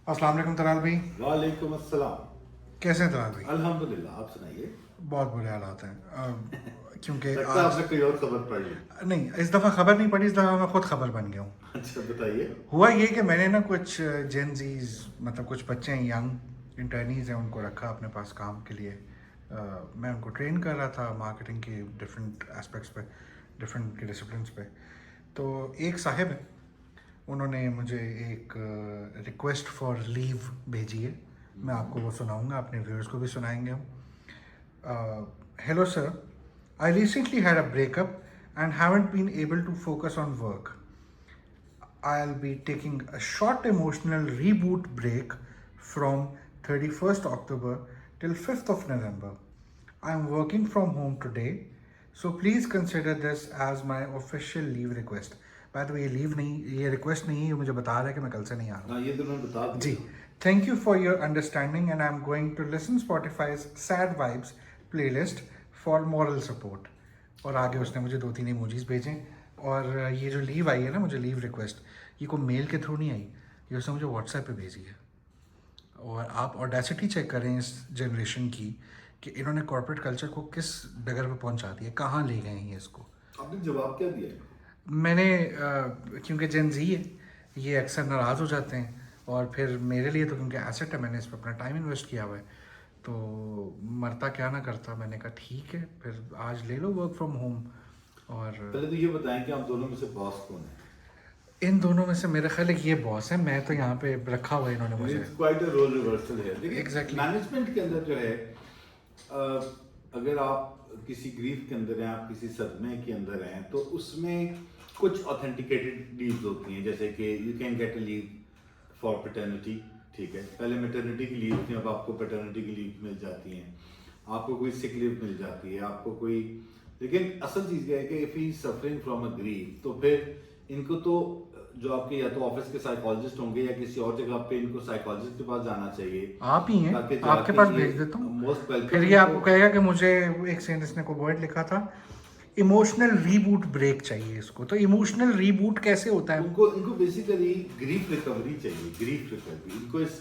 अस्सलाम वालेकुम तलाल भाई। वालेकुम अस्सलाम। कैसे हैं तलाल भाई? अल्हम्दुलिल्लाह, आप सुनाइए। बहुत बुरे हालात हैं क्योंकि लगता है आज आपने कोई और खबर पढ़ ली। नहीं, इस दफ़ा खबर नहीं पड़ी, इस दफ़ा मैं खुद खबर बन गया हूँ। अच्छा, बताइए। हुआ ये कि मैंने ना कुछ जेनजीज मतलब कुछ बच्चे हैं, यंग इंटर्नीज हैं, उनको रखा अपने पास काम के लिए। मैं उनको ट्रेन कर रहा था मार्केटिंग के डिफरेंट एस्पेक्ट्स पे, डिफरेंट के डिसिप्लिन्स पे। तो एक साहिब है, उन्होंने मुझे एक रिक्वेस्ट फॉर लीव भेजी है। मैं आपको वो सुनाऊंगा, अपने व्यूअर्स को भी सुनाएंगे हम। Hello, sir. I recently had a breakup and haven't been able to focus on work. I'll be taking a short emotional reboot break from 31st October till 5th of November. I'm working from home today, so please consider this as my official leave request. By the way, ये leave नहीं, ये request नहीं है, ये मुझे बता रहा है कि मैं कल से नहीं आ रहा हाँ, ये तो मैंने बता हूँ जी। दिया। Thank you for your understanding and I am going to listen Spotify's sad vibes playlist for moral support. और आगे उसने मुझे 2-3 इमोजीज भेजे। और ये जो लीव आई है ना, मुझे लीव रिक्वेस्ट, ये कोई मेल के थ्रू नहीं आई, ये उसने मुझे व्हाट्सएप पे भेजी है। और आप ऑडेसिटी चेक करें इस जनरेशन की कि इन्होंने कॉर्पोरेट कल्चर को किस डगर पे पहुंचा दिया, कहाँ ले गए हैं ये इसको। आपने जवाब क्या दिया? मैंने क्योंकि जेन जी है, ये अक्सर नाराज़ हो जाते हैं, और फिर मेरे लिए तो क्योंकि एसेट है, मैंने इस पर अपना टाइम इन्वेस्ट किया हुआ है, तो मरता क्या ना करता। मैंने कहा ठीक है, फिर आज ले लो वर्क फ्रॉम होम। और पहले तो ये बताएं कि आप दोनों में से बॉस कौन है? इन दोनों में से मेरा ख्याल है कि ये बॉस है, मैं तो यहाँ पे रखा हुआ है इन्होंने मुझे। It's quite a role reversal है। देखिए, Exactly. मैनेजमेंट के अंदर जो है, अगर आप किसी ग्रीफ के अंदर हैं, आप किसी सदमे के अंदर हैं, तो उसमें कुछ ऑथेंटिकेटेड लीव्स होती हैं। जैसे कि you can get a leave for paternity, ठीक है। पहले मैटरनिटी की लीव थी, अब आपको पैटर्निटी की लीव मिल जाती हैं। आपको कोई सिक लीव मिल जाती है, आपको कोई। लेकिन असल चीज़ यह है कि if he suffering from a grief, तो फिर इनको तो जो आपके या तो ऑफिस के साइकोलॉजिस्ट होंगे या किसी और जगह पे इनको साइकोलॉजिस्ट के पास जाना चाहिए। आप ही हैं, ताकि आपके जाके पास ये भेज देता हूँ। मोस्ट वेलकम फिर ये आपको कहेगा कि मुझे एक सेंट इसने को वर्ड लिखा था, इमोशनल रीबूट ब्रेक चाहिए इसको। तो इमोशनल रीबूट कैसे होता है? उनको इनको बेसिकली ग्रीफ रिकवरी चाहिए। ग्रीफ रिकवरी इनको इस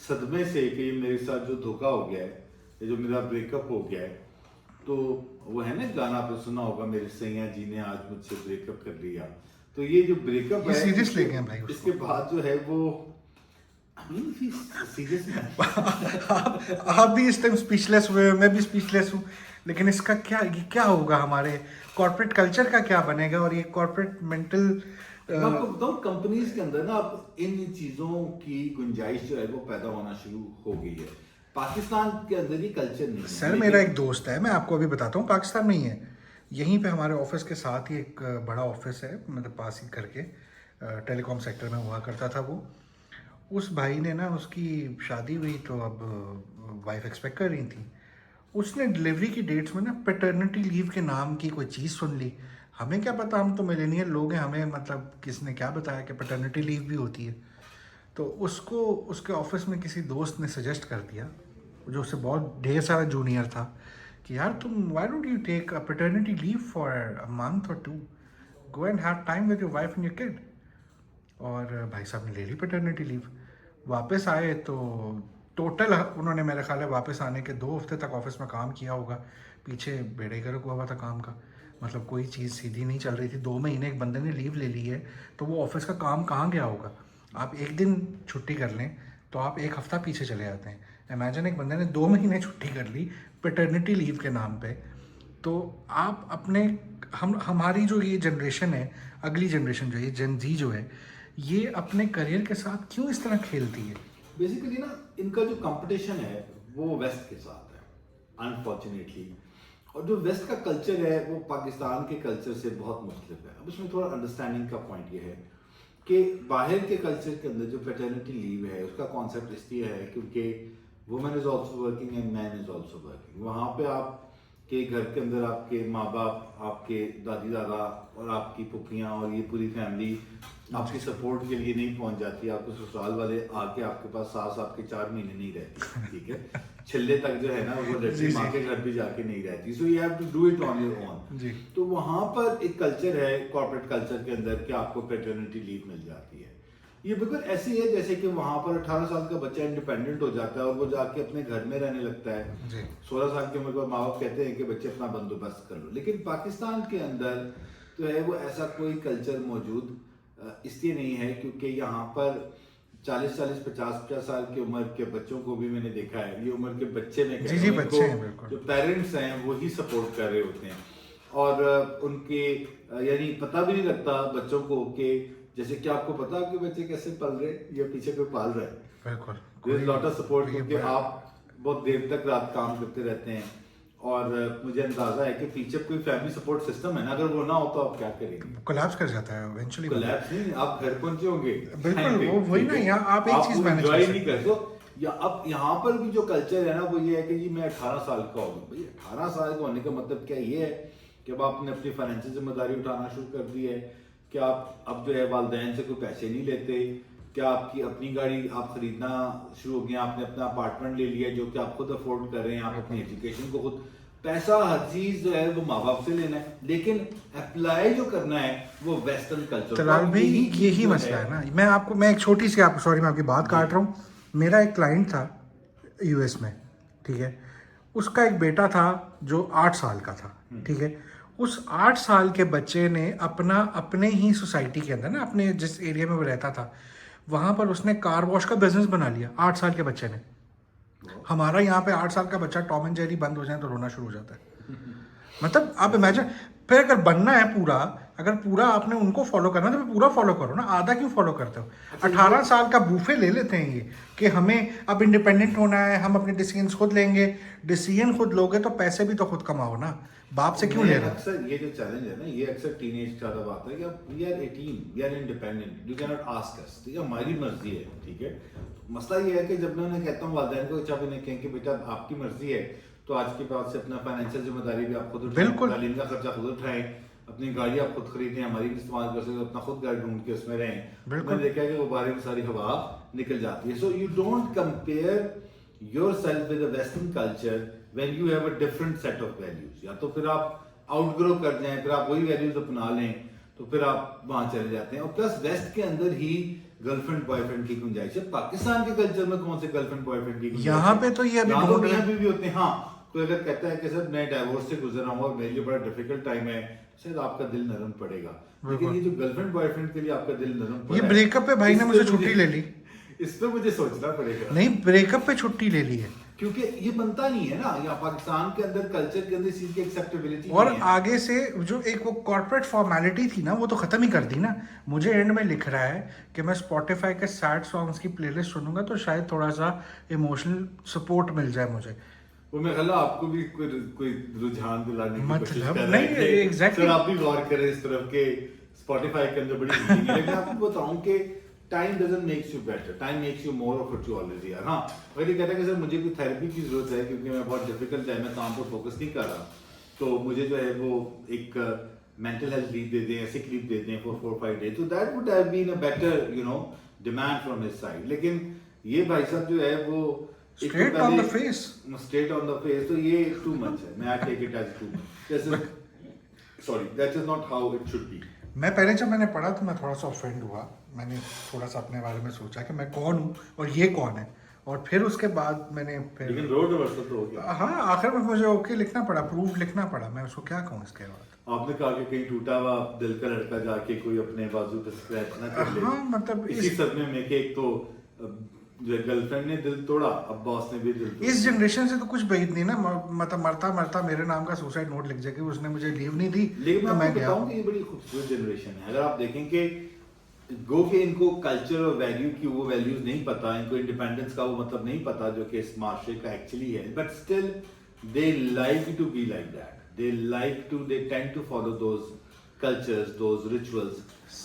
सदमे से कि ये मेरे साथ जो धोखा हो गया है, ये जो मेरा ब्रेकअप हो गया है, तो वो है ना गाना आपने सुना होगा, मेरे सैया जी ने आज मुझसे ब्रेकअप कर लिया। तो ये जो ब्रेकअप ये है, सीरियस ले गए भाई उसको। इसके बाद जो है वो सीरियस आप भी इस टाइम स्पीचलेस हुए, मैं भी स्पीचलेस हूँ। लेकिन इसका क्या, ये क्या होगा, हमारे कॉर्पोरेट कल्चर का क्या बनेगा? और ये कॉर्पोरेट मेंटल मैं आपको बताऊं, कंपनीज के अंदर ना अब इन चीजों की गुंजाइश जो है वो पैदा होना शुरू हो गई है। पाकिस्तान के अंदर ये कल्चर नहीं है। सर, मेरा एक दोस्त है, मैं आपको अभी बताता हूँ, पाकिस्तान में ही है, यहीं पे हमारे ऑफिस के साथ ही एक बड़ा ऑफिस है, मतलब पास ही करके, टेलीकॉम सेक्टर में हुआ करता था वो। उस भाई ने ना, उसकी शादी हुई तो अब वाइफ एक्सपेक्ट कर रही थी, उसने डिलीवरी की डेट्स में ना पैटर्निटी लीव के नाम की कोई चीज़ सुन ली। हमें क्या पता, हम तो मिलेनियल लोग हैं, हमें मतलब किसने क्या बताया कि पैटर्निटी लीव भी होती है। तो उसको उसके ऑफिस में किसी दोस्त ने सजेस्ट कर दिया, जो उससे बहुत ढेर सारा जूनियर था, कि यार तुम why don't you take a paternity leave for a month और 2, go and have time with your wife and your kid. और भाई साहब ने ले ली पैटर्निटी लीव। वापस आए तो टोटल उन्होंने, मेरे ख्याल है वापस आने के 2 हफ्ते तक ऑफिस में काम किया होगा, पीछे बेड़े गर्क हुआ हुआ था काम का। मतलब कोई चीज़ सीधी नहीं चल रही थी। 2 महीने एक बंदे ने लीव ले ली है, तो वो ऑफिस का काम कहाँ गया होगा? आप एक दिन छुट्टी कर लें तो आप एक हफ्ता पीछे चले जाते हैं। इमेजिन, एक बंदे ने 2 महीने छुट्टी कर ली पैटर्निटी लीव के नाम पे। तो आप अपने, हमारी जो ये जनरेशन है, अगली जनरेशन जो है, जेन जी जो है, ये अपने करियर के साथ क्यों इस तरह खेलती है? बेसिकली ना, इनका जो कंपटीशन है वो वेस्ट के साथ है, अनफॉर्चुनेटली। और जो वेस्ट का कल्चर है वो पाकिस्तान के कल्चर से बहुत मुख्तलिफ है। अब इसमें थोड़ा अंडरस्टैंडिंग का पॉइंट ये है कि बाहर के कल्चर के अंदर जो पैटर्निटी लीव है उसका कॉन्सेप्ट इसलिए है क्योंकि women is also working and man is also working. वहाँ पे आप के घर के अंदर आपके माँ बाप, आपके दादी दादा और आपकी पुप्पियाँ और ये पूरी फैमिली आपकी सपोर्ट के लिए नहीं पहुंच जाती। आपको ससुराल वाले आके आपके पास सास आपके 4 महीने नहीं रहती, ठीक है। छिल्ले तक जो है ना वो लड़की माँ के घर भी जाके नहीं रहती। So you have to do it on your own. जी। तो वहाँ पर एक कल्चर है कॉर्पोरेट कल्चर के अंदर कि आपको पैटर्निटी लीव मिल जाती है। ये बिल्कुल ऐसे ही है जैसे कि वहां पर 18 साल का बच्चा इंडिपेंडेंट हो जाता है और वो जाके अपने घर में रहने लगता है। जी 16 साल की उम्र पर माँ बाप कहते हैं कि बच्चे अपना बंदोबस्त कर लो, लेकिन पाकिस्तान के अंदर तो है वो ऐसा कोई कल्चर मौजूद इसलिए नहीं है क्योंकि यहाँ पर 40-50 साल की उम्र के बच्चों को भी मैंने देखा है, ये उम्र के बच्चे में जी जी बच्चे हैं बिल्कुल। जो पेरेंट्स हैं वो ही सपोर्ट कर रहे होते हैं और उनके यानी पता भी नहीं लगता बच्चों को कि जैसे कि आपको पता है कि बच्चे कैसे पल रहे हैं या पीछे कोई पाल रहा है। बिल्कुल there is lot of support ये क्योंकि आप बहुत देर तक रात काम करते रहते हैं और मुझे अंदाजा है कि पीछे कोई फैमिली सपोर्ट सिस्टम है ना, अगर वो ना हो तो आप क्या करेंगे? कोलैप्स कर जाता है इवेंचुअली। कोलैप्स नहीं, आप घर पहुंचे होंगे बिल्कुल वो वही ना, यहाँ आप एक चीज मैनेज कर एंजॉय सकते नहीं कर सकते। या अब यहाँ पर भी जो कल्चर है ना वो ये है कि जी मैं 18 साल का हो गया। भाई 18 साल का होने का मतलब क्या ये है कि अब आपने अपनी फाइनेंशियल जिम्मेदारी उठाना शुरू कर दी है कि आप अब जो है वालिदैन से कोई पैसे नहीं लेते, क्या आपकी अपनी गाड़ी आप खरीदना शुरू हो गया, आपने अपना अपार्टमेंट ले लिया जो कि आप खुद अफोर्ड कर रहे हैं, आप अपनी एजुकेशन को खुद, पैसा हर चीज जो है वो माँ बाप से लेना है, लेकिन अप्लाई जो करना है वो वेस्टर्न कल्चर। तलाल भाई यही मसला है ना। मैं एक छोटी सी आप सॉरी मैं आपकी बात काट रहा हूँ। मेरा एक क्लाइंट था यूएस में, ठीक है, उसका एक बेटा था जो 8 साल का था, ठीक है। उस 8 साल के बच्चे ने अपने ही सोसाइटी के अंदर ना, अपने जिस एरिया में वो रहता था वहाँ पर उसने कार वॉश का बिजनेस बना लिया 8 साल के बच्चे ने। हमारा यहाँ पे 8 साल का बच्चा टॉम एंड जेरी बंद हो जाए तो रोना शुरू हो जाता है। मतलब आप इमेजिन, फिर अगर बनना है पूरा, अगर पूरा आपने उनको फॉलो करना है तो पूरा फॉलो करो ना, आधा क्यों फॉलो करते हो? 18 साल का बूफे ले लेते हैं ये कि हमें अब इंडिपेंडेंट होना है, हम अपने डिसीजन खुद लेंगे। डिसीजन खुद लोगे तो पैसे भी तो खुद कमाओ ना, बाप से क्यों ले रहे हो? अक्सर ये जो चैलेंज है ना, ये अक्सर टीनेज का तब आता है कि अब we are 18, we are independent, you can not ask us, ठीक है, हमारी मर्जी है, ठीक है। मसला ये है कि जब मैं उन्हें कहता हूँ वालिदैन को, जब इन्हें कहें कि बेटा आपकी मर्जी है तो आज के बाद से अपना फाइनेंशियल जिम्मेदारी भी आप खुद उठाएं, बिल्कुल। तालीम का खर्चा खुद उठाएं, अपनी गाड़ी आप खुद खरीदें, हमारी भी इस्तेमाल कर सकते हो, अपना खुद गाड़ी ढूंढ के उसमें रहें। मैंने देखा है कि वो बारे में सारी हवा निकल जाती है। So you don't compare yourself with the western culture when you have a different set of values. या तो फिर आप आउटग्रो कर जाएं, फिर आप वही वैल्यूज अपना लें तो फिर आप वहां चले जाते हैं। और प्लस वेस्ट के अंदर ही गर्लफ्रेंड बॉयफ्रेंड की गुंजाइश है, पाकिस्तान के कल्चर में कौन से गर्लफ्रेंड बॉयफ्रेंड की गुंजाइश है? यहाँ पे तो ये अभी यहाँ तो ढूंढ रहे मियां हैं। बीवी होते हैं। हाँ, कोई अगर कहता है कि सर मैं डाइवोर्स से गुजर रहा हूँ और मेरे लिए बड़ा डिफिकल्ट टाइम है, शायद आपका दिल नरम पड़ेगा। लेकिन ये जो गर्लफ्रेंड बॉयफ्रेंड के लिए आपका दिल नरम पड़ा ये है, ब्रेकअप पे भाई ने इस मुझे पे छुट्टी ले ली। इस पे मुझे सोचना पड़ेगा। नहीं, ब्रेकअप पे छुट्टी ले ली है क्योंकि ये बनता नहीं है ना, यहाँ पाकिस्तान के अंदर कल्चर के अंदर इस चीज की एक्सेप्टेबिलिटी और नहीं है। आगे से जो एक वो कॉर्पोरेट फॉर्मेलिटी थी ना वो तो खत्म ही कर दी ना। मुझे एंड में लिख रहा है कि मैं स्पॉटिफाई के सैड सॉन्ग्स की प्लेलिस्ट सुनूंगा तो शायद थोड़ा सा इमोशनल सपोर्ट मिल जाए मुझे। वो मैं ख्याल आपको भी कोई रुझान दिलाने की कोशिश मतलब कर नहीं, रहे थे। exactly। सर आप भी गौर करें इस तरफ के स्पॉटिफाई के अंदर बड़ी हीटिंग है। लेकिन आपको बताऊं कि time doesn't makes you better, time makes you more of what you already are. हाँ, अगर ये कहता है कि सर मुझे कोई थेरेपी की जरूरत है क्योंकि मैं बहुत डिफिकल्ट है, मैं काम पर फोकस नहीं कर रहा, तो मुझे जो है वो एक मेंटल हेल्थ लीव दे दें, सिक लीव दे दें फॉर 4-5 डेज, तो that would have been a better you know demand from his side. लेकिन ये भाई साहब जो है वो straight on the face, straight on the face, तो ये टू मच है। मैं I take it as too much. Sorry, that is not how it should be. मैं पहले जब मैंने पढ़ा तो मैं थोड़ा सा ऑफेंड हुआ। मैंने थोड़ा सा अपने बारे में सोचा कि मैं कौन हूँ और ये कौन है, और फिर उसके बाद मैंने लेकिन रोड रिवर्सल तो हो गया। हाँ, आखिर में मुझे ओके लिखना पड़ा, प्रूफ लिखना पड़ा। मैं उसको क्या कहूँ इसके बाद। आपने कहा कि कहीं टूटा हुआ दिल का लड़का जाके कोई अपने बाजू पे स्क्रैच ना कर ले। हाँ, मतलब इसी सदमे में कि एक तो जो गर्लफ्रेंड ने दिल तोड़ा, अब बॉस ने भी दिल तोड़ा। इस जनरेशन से तो कुछ बैद नहीं ना। मतलब मरता मरता मेरे नाम का सुसाइड नोट लिख जाएगी, उसने मुझे लीव नहीं दी लेकिन तो मैं मैं आपको गया। बताऊं कि ये बड़ी खूबसूरत जनरेशन है। अगर आप देखें कि गो के इनको कल्चर और वैल्यू की वो वैल्यूज नहीं पता, इनको इंडिपेंडेंस का वो मतलब नहीं पता जो कि इस माशरे का एक्चुअली है, but still they like to be like that, they tend to follow those cultures, those rituals,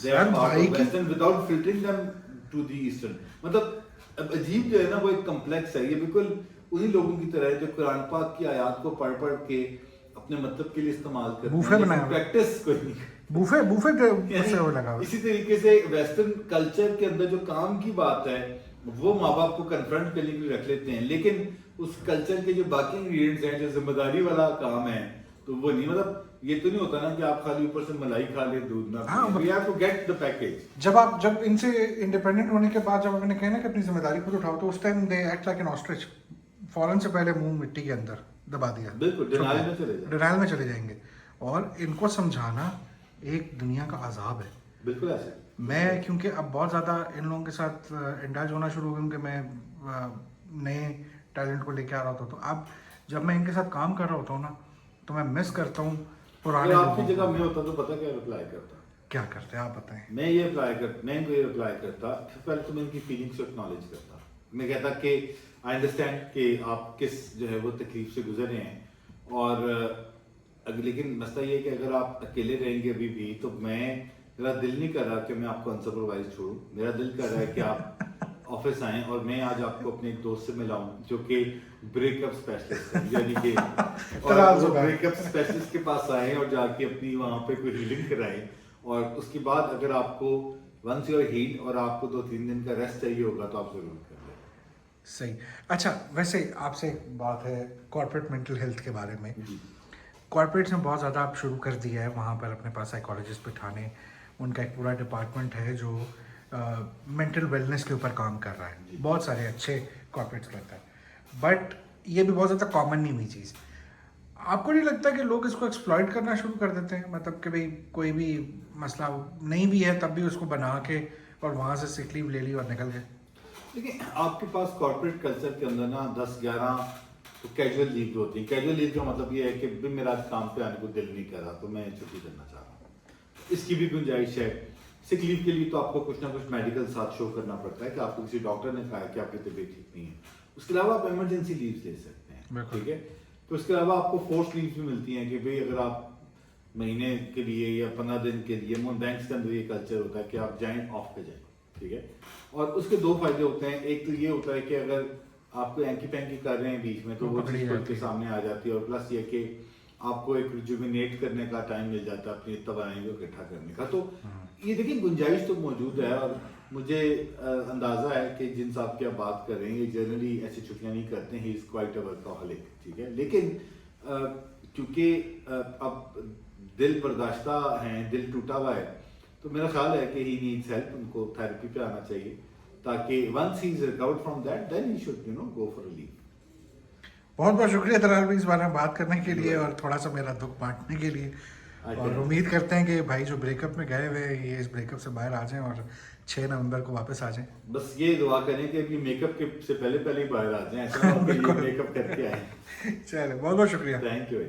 they are part of western without filtering them to the eastern. मतलब अब अजीब जो है ना वो एक कम्प्लेक्स है। ये बिल्कुल उन्हीं लोगों की तरह है जो कुरान पाक की आयत को पढ़ पढ़ के अपने मतलब के लिए इस्तेमाल करते बूफे हैं, बनाया प्रैक्टिस कोई नहीं। बूफे से वो लगा हुआ। इसी तरीके से वेस्टर्न कल्चर के अंदर जो काम की बात है वो माँ बाप को कन्फ्रंट करने के लिए रख लेते हैं, लेकिन उस कल्चर के जो बाकी इंग्रेडिएंट्स हैं, जो जिम्मेदारी वाला काम है, तो वो नहीं, मतलब ये तो नहीं होता ना कि आप खाली ऊपर से मलाई खा ले दूध ना, हाँ, we have to get the package. जब इनसे इंडिपेंडेंट होने के बाद जब मैंने कहा ना कि अपनी जिम्मेदारी खुद उठाओ, तो उस time they act like an ostrich. फौरन से पहले मुंह मिट्टी के अंदर दबा दिया, बिल्कुल, denial में चले जाएंगे। डिनाइल में चले जाएंगे। और इनको समझाना एक दुनिया का अजाब है। बिल्कुल ऐसे। मैं क्योंकि अब बहुत ज़्यादा इन लोगों के साथ इंडल्ज होना शुरू हो गया, क्योंकि मैं नए टैलेंट को लेके आ रहा होता, तो अब जब मैं इनके साथ काम कर रहा होता हूँ ना, तो मैं मिस करता हूँ पुराने अगर आपकी लोगों जगह को। मैं होता तो पता क्या रिप्लाई करता? क्या करते हैं आप बताएं। मैं इनको ये रिप्लाई करता, पहले तो मैं इनकी फीलिंग्स को एक्नॉलेज करता। मैं कहता कि आई अंडरस्टैंड कि आप किस जो है वो तकलीफ से गुजर रहे हैं, और अगर लेकिन मसला ये है कि अगर आप अकेले रहेंगे अभी भी, तो मेरा दिल नहीं कर रहा कि मैं आपको अनसुपरवाइज छोड़ूं। मेरा दिल कर रहा है कि आप ऑफिस आएं और मैं आज आपको अपने एक दोस्त से मिलाऊं जो कि ब्रेकअप स्पेशलिस्ट है, यानी कि और ब्रेकअप स्पेशलिस्ट के पास आए और जाके अपनी वहां पे कोई हीलिंग कराएं, और उसके बाद अगर आपको वंस यू आर हील्ड और आपको 2-3 दिन का रेस्ट चाहिए होगा तो आप जरूर कर लें। सही। अच्छा, वैसे आपसे एक बात है कॉर्पोरेट मेंटल हेल्थ के बारे में। जी। कॉर्पोरेट्स में बहुत ज़्यादा आप शुरू कर दिया है वहाँ पर अपने पास साइकोलॉजिस्ट बिठाने। उनका एक पूरा डिपार्टमेंट है जो मेंटल वेलनेस के ऊपर काम कर रहा है। बहुत सारे अच्छे कॉर्पोरेट्स करता है, बट ये भी बहुत ज़्यादा कॉमन नहीं हुई चीज़। आपको नहीं लगता कि लोग इसको एक्सप्लॉइट करना शुरू कर देते हैं? मतलब कि भाई कोई भी मसला नहीं भी है तब भी उसको बना के और वहाँ से सिक लीव ले ली और निकल गए। देखिए, आपके पास कॉर्पोरेट कल्चर के अंदर ना 10-11 तो कैजुअल लीव होती है। कैजुअल लीव का मतलब ये है कि भी मेरा आज काम पे आने को दिल नहीं कर रहा तो मैं छुट्टी करना चाह रहा हूँ, इसकी भी गुंजाइश है। सिक लीव के लिए तो आपको कुछ ना कुछ मेडिकल साथ शो करना पड़ता है कि आपको किसी डॉक्टर ने कहा है कि आपकी तबीयत ठीक नहीं है। उसके अलावा आप इमरजेंसी लीव ले सकते हैं, ठीक है। तो उसके अलावा आपको फोर्स लीव भी मिलती हैं कि भाई अगर आप महीने के लिए या 15 दिन के लिए, बैंक्स के अंदर ये कल्चर होता है कि आप जाएं, ऑफ पे जाएं, ठीक है। और उसके 2 फायदे होते हैं। एक तो ये होता है कि अगर आपको एंकी पैंकी कर रहे हैं बीच में तो वो चीज़ खुल के सामने आ जाती है, और प्लस ये कि आपको एक रिजुविनेट करने का टाइम मिल जाता है अपनी तवानाई को इकट्ठा करने का। तो ये देखिए गुंजाइश तो मौजूद है, और मुझे अंदाज़ा है कि जिन साहब की आप बात कर रहे हैं ये जनरली ऐसी छुट्टियां नहीं करते हैं, he is quite a workaholic, ठीक है। लेकिन क्योंकि अब दिल बर्दाश्ता हैं, दिल टूटा हुआ है, तो मेरा ख्याल है कि ही नीड्स हेल्प, उनको थेरेपी पे आना चाहिए ताकि once he is recovered from that then he should go for a leave. बहुत बहुत शुक्रिया दलाल भाई इस बारे में बात करने के लिए और थोड़ा सा मेरा दुख बांटने के लिए। और उम्मीद करते हैं कि भाई जो ब्रेकअप में गए हुए ये इस ब्रेकअप से बाहर आ जाएं और 6 नवंबर को वापस आ जाएं। बस ये दुआ करें कि अपनी मेकअप के से पहले ही बाहर आ जाएं, ऐसा ना हो कि ये मेकअप करके आए। चलो, बहुत बहुत शुक्रिया। Thank you.